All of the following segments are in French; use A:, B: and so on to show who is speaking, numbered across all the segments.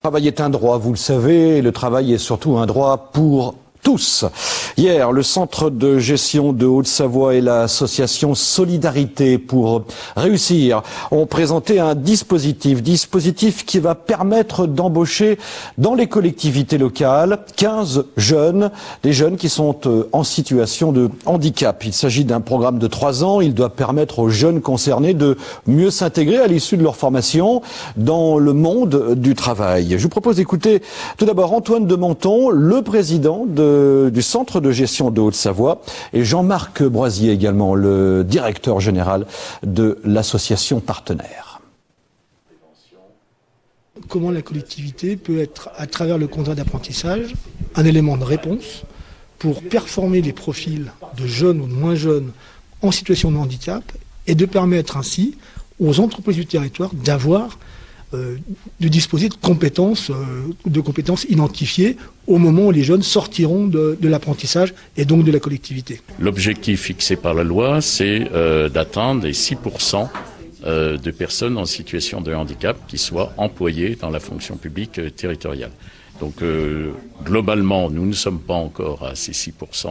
A: Le travail est un droit, vous le savez, le travail est surtout un droit pour tous. Hier, le centre de gestion de Haute-Savoie et l'association Solidarité pour réussir ont présenté un dispositif qui va permettre d'embaucher dans les collectivités locales 15 jeunes, des jeunes qui sont en situation de handicap. Il s'agit d'un programme de 3 ans. Il doit permettre aux jeunes concernés de mieux s'intégrer à l'issue de leur formation dans le monde du travail. Je vous propose d'écouter tout d'abord Antoine de Menton, le président du centre de gestion de Haute-Savoie, et Jean-Marc Broisier également, le directeur général de l'association partenaire.
B: Comment la collectivité peut être, à travers le contrat d'apprentissage, un élément de réponse pour performer les profils de jeunes ou de moins jeunes en situation de handicap et de permettre ainsi aux entreprises du territoire d'avoir de disposer de compétences identifiées au moment où les jeunes sortiront de l'apprentissage et donc de la collectivité.
C: L'objectif fixé par la loi, c'est d'atteindre les 6% de personnes en situation de handicap qui soient employées dans la fonction publique territoriale. Donc globalement, nous ne sommes pas encore à ces 6%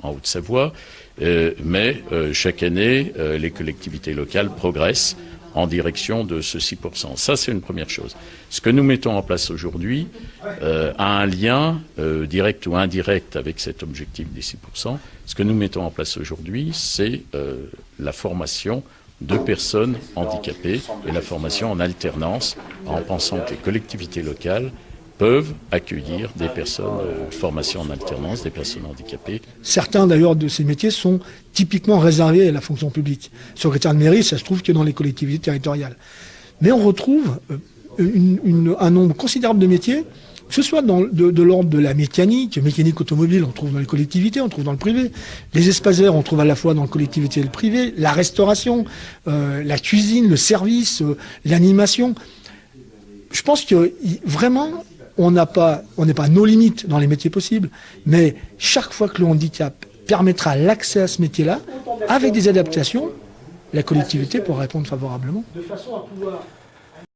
C: en Haute-Savoie, mais chaque année, les collectivités locales progressent en direction de ce 6%. Ça, c'est une première chose. Ce que nous mettons en place aujourd'hui a un lien direct ou indirect avec cet objectif des 6%. Ce que nous mettons en place aujourd'hui, c'est la formation de personnes handicapées et la formation en alternance, en pensant que les collectivités locales peuvent accueillir des personnes formation en alternance, des personnes handicapées.
B: Certains d'ailleurs de ces métiers sont typiquement réservés à la fonction publique. Secrétaire de mairie, ça se trouve que dans les collectivités territoriales. Mais on retrouve un nombre considérable de métiers, que ce soit de l'ordre de la mécanique automobile, on trouve dans les collectivités, on trouve dans le privé. Les espaces verts, on trouve à la fois dans les collectivités et le privé. La restauration, la cuisine, le service, l'animation. Je pense que vraiment, on n'est pas à nos limites dans les métiers possibles, mais chaque fois que le handicap permettra l'accès à ce métier-là, avec des adaptations, la collectivité pourra répondre favorablement. De façon à pouvoir